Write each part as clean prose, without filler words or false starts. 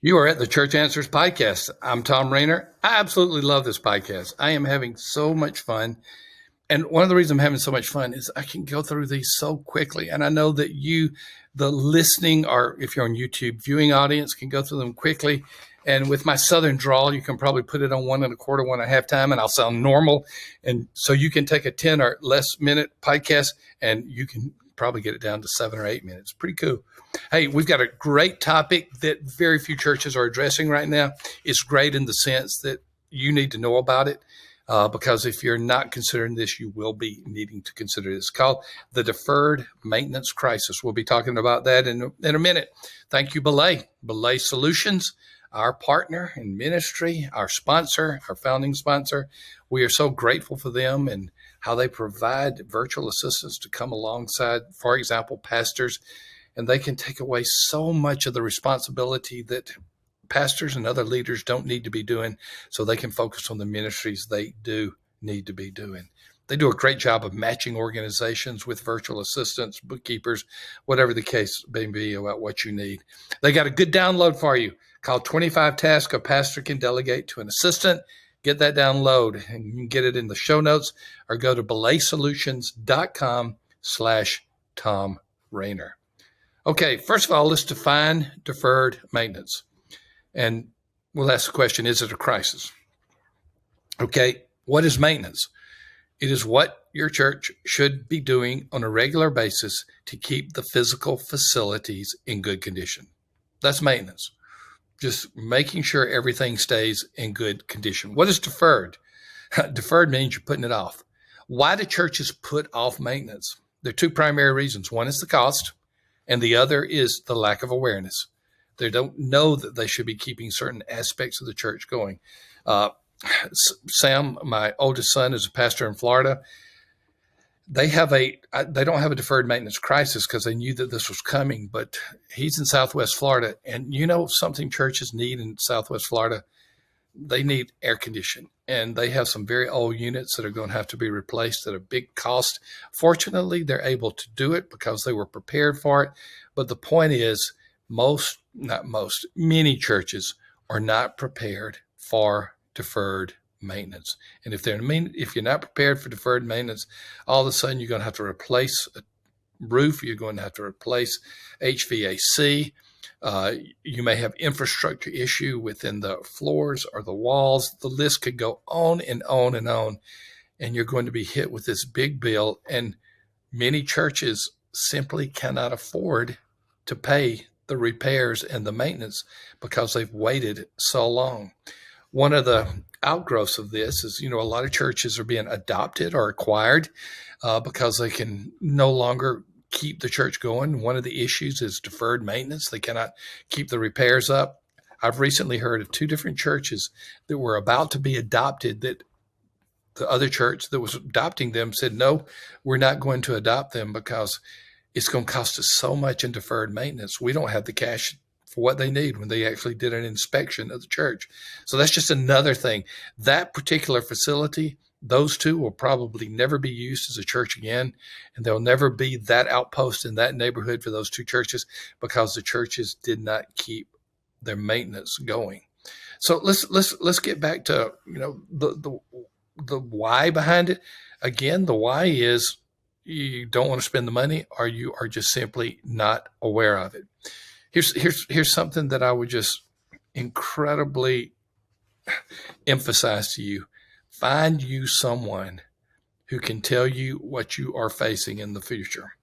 You are at the Church Answers podcast. I'm Thom Rainer. I absolutely love this podcast. I am having so much fun. And one of the reasons I'm having so much fun is I can go through these so quickly. And I know that you, the listening, or if you're on YouTube, viewing audience, can go through them quickly. And with my Southern drawl, you can probably put it on 1 1/4, 1.5 time, and I'll sound normal. And so you can take a 10 or less minute podcast and you can probably get it down to 7 or 8 minutes. Pretty cool. Hey, we've got a great topic that very few churches are addressing right now. It's great in the sense that you need to know about it because if you're not considering this, you will be needing to consider it. It's called the Deferred Maintenance Crisis. We'll be talking about that in a minute. Thank you, Belay Solutions, our partner in ministry, our sponsor, our founding sponsor. We are so grateful for them and how they provide virtual assistants to come alongside, for example, pastors, and they can take away so much of the responsibility that pastors and other leaders don't need to be doing so they can focus on the ministries they do need to be doing. They do a great job of matching organizations with virtual assistants, bookkeepers, whatever the case may be about what you need. They got a good download for you called 25 Tasks a Pastor Can Delegate to an Assistant. Get that download and you can get it in the show notes or go to belaysolutions.com/Thom Rainer. Okay, first of all, let's define deferred maintenance. And we'll ask the question, is it a crisis? Okay, what is maintenance? It is what your church should be doing on a regular basis to keep the physical facilities in good condition. That's maintenance. Just making sure everything stays in good condition. What is deferred? Deferred means you're putting it off. Why do churches put off maintenance? There are two primary reasons. One is the cost, and the other is the lack of awareness. They don't know that they should be keeping certain aspects of the church going. Sam, my oldest son, is a pastor in Florida. They don't have a deferred maintenance crisis because they knew that this was coming, but he's in Southwest Florida. And you know something churches need in Southwest Florida? They need air conditioning. And they have some very old units that are going to have to be replaced at a big cost. Fortunately, they're able to do it because they were prepared for it. But the point is, many churches are not prepared for deferred maintenance. And if you're not prepared for deferred maintenance, all of a sudden you're going to have to replace a roof, you're going to have to replace HVAC. You may have infrastructure issue within the floors or the walls. The list could go on and on and on. And you're going to be hit with this big bill. And many churches simply cannot afford to pay the repairs and the maintenance because they've waited so long. One of the outgrowths of this is, a lot of churches are being adopted or acquired because they can no longer keep the church going. One of the issues is deferred maintenance. They cannot keep the repairs up. I've recently heard of 2 different churches that were about to be adopted that the other church that was adopting them said, no, we're not going to adopt them because it's going to cost us so much in deferred maintenance. We don't have the cash for what they need when they actually did an inspection of the church. So that's just another thing. That particular facility, those 2 will probably never be used as a church again. And there'll never be that outpost in that neighborhood for those 2 churches because the churches did not keep their maintenance going. So let's get back to, the why behind it. Again, the why is you don't want to spend the money or you are just simply not aware of it. Here's something that I would just incredibly emphasize to you. Find you someone who can tell you what you are facing in the future.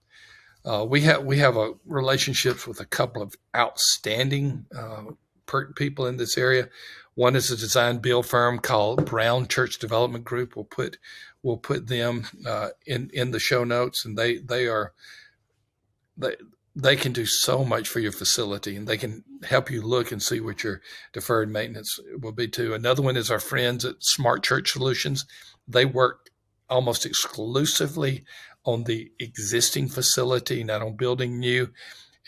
We have relationships with a couple of outstanding people in this area. One is a design build firm called Brown Church Development Group. We'll put them in the show notes, and they can do so much for your facility, and they can help you look and see what your deferred maintenance will be too. Another one is our friends at Smart Church Solutions. They work almost exclusively on the existing facility, not on building new.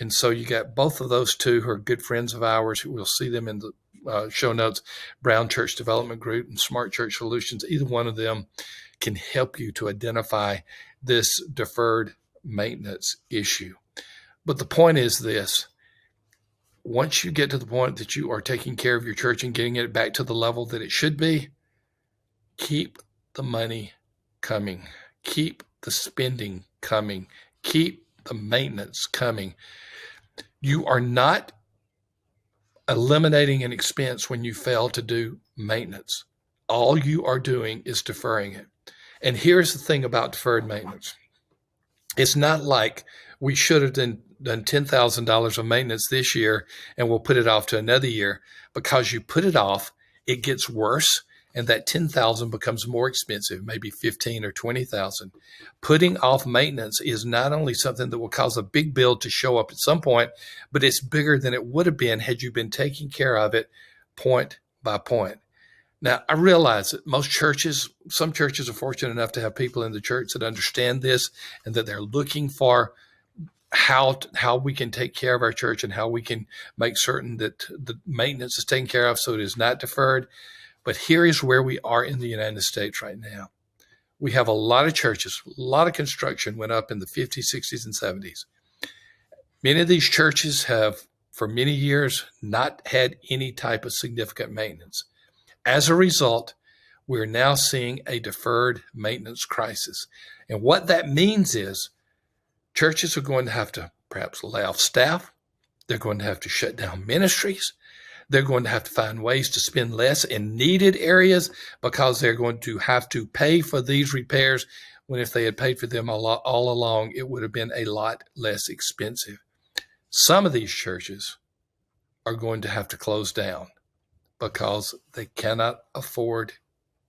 And so you got both of those 2 who are good friends of ours. We'll see them in the show notes. Brown Church Development Group and Smart Church Solutions. Either one of them can help you to identify this deferred maintenance issue. But the point is this: once you get to the point that you are taking care of your church and getting it back to the level that it should be, keep the money coming. Keep the spending coming. Keep the maintenance coming. You are not eliminating an expense when you fail to do maintenance. All you are doing is deferring it. And here's the thing about deferred maintenance. It's not like we should have done $10,000 of maintenance this year and we'll put it off to another year. Because you put it off, it gets worse, and that $10,000 becomes more expensive, maybe $15,000 or $20,000. Putting off maintenance is not only something that will cause a big bill to show up at some point, but it's bigger than it would have been had you been taking care of it point by point. Now, I realize that some churches are fortunate enough to have people in the church that understand this and that they're looking for how we can take care of our church and how we can make certain that the maintenance is taken care of so it is not deferred. But here is where we are in the United States right now. We have a lot of churches, a lot of construction went up in the 50s, 60s, and 70s. Many of these churches have, for many years, not had any type of significant maintenance. As a result, we're now seeing a deferred maintenance crisis. And what that means is churches are going to have to perhaps lay off staff. They're going to have to shut down ministries. They're going to have to find ways to spend less in needed areas because they're going to have to pay for these repairs when if they had paid for them all along, it would have been a lot less expensive. Some of these churches are going to have to close down because they cannot afford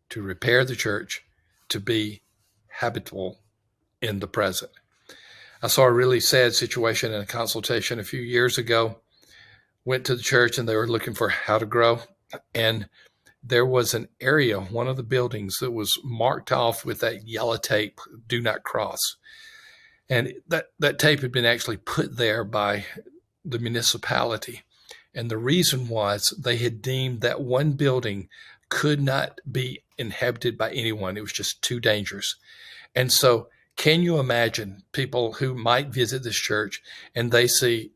to repair the church to be habitable in the present. I saw a really sad situation in a consultation a few years ago. Went to the church and they were looking for how to grow. And there was an area, one of the buildings, that was marked off with that yellow tape, do not cross. And that tape had been actually put there by the municipality. And the reason was they had deemed that one building could not be inhabited by anyone. It was just too dangerous. And so can you imagine people who might visit this church and they see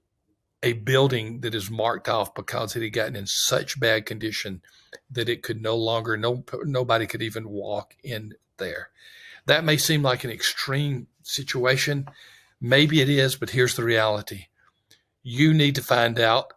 a building that is marked off because it had gotten in such bad condition that it could nobody could even walk in there? That may seem like an extreme situation. Maybe it is, but here's the reality. You need to find out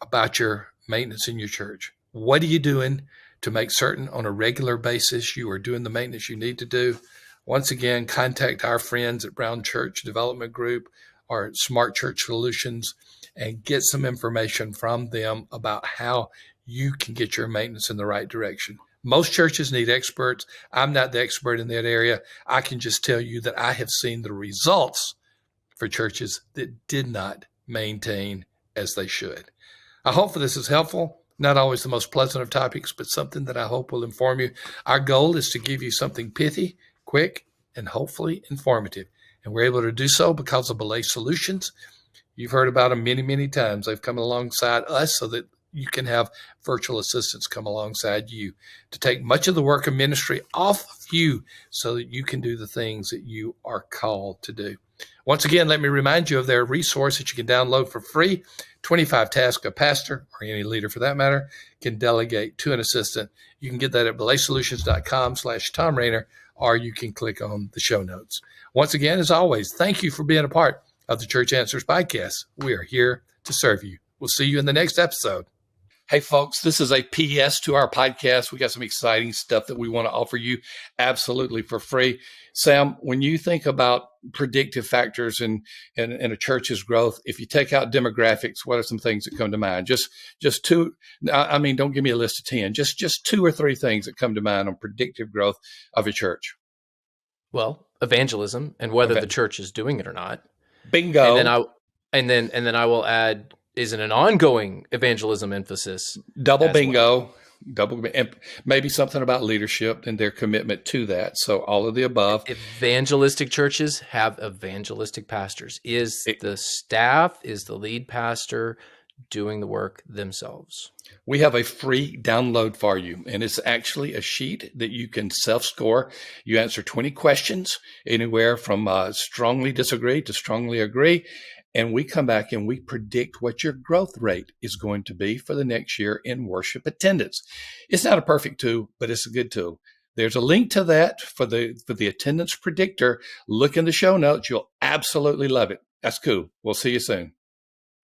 about your maintenance in your church. What are you doing to make certain on a regular basis you are doing the maintenance you need to do? Once again, contact our friends at Brown Church Development Group or Smart Church Solutions and get some information from them about how you can get your maintenance in the right direction. Most churches need experts. I'm not the expert in that area. I can just tell you that I have seen the results for churches that did not maintain as they should. I hope this is helpful. Not always the most pleasant of topics, but something that I hope will inform you. Our goal is to give you something pithy, quick, and hopefully informative. And we're able to do so because of Belay Solutions. You've heard about them many, many times. They've come alongside us so that you can have virtual assistants come alongside you to take much of the work of ministry off of you so that you can do the things that you are called to do. Once again, let me remind you of their resource that you can download for free. 25 tasks a pastor, or any leader for that matter, can delegate to an assistant. You can get that at belaysolutions.com/Thom Rainer, or you can click on the show notes. Once again, as always, thank you for being a part of the Church Answers podcast. We are here to serve you. We'll see you in the next episode. Hey, folks, this is a PS to our podcast. We got some exciting stuff that we want to offer you absolutely for free. Sam, when you think about predictive factors in a church's growth, if you take out demographics, what are some things that come to mind? Just two. I mean, don't give me a list of 10. Just two or three things that come to mind on predictive growth of a church. Well, evangelism and whether the church is doing it or not. Bingo. And then I will add, is it an ongoing evangelism emphasis? Double bingo. And maybe something about leadership and their commitment to that. So all of the above. Evangelistic churches have evangelistic pastors. Is the staff, is the lead pastor doing the work themselves? We have a free download for you, and it's actually a sheet that you can self-score. You answer 20 questions, anywhere from strongly disagree to strongly agree. and we come back and we predict what your growth rate is going to be for the next year in worship attendance. It's not a perfect tool, but it's a good tool. There's a link to that for the attendance predictor. Look in the show notes. You'll absolutely love it. That's cool. We'll see you soon.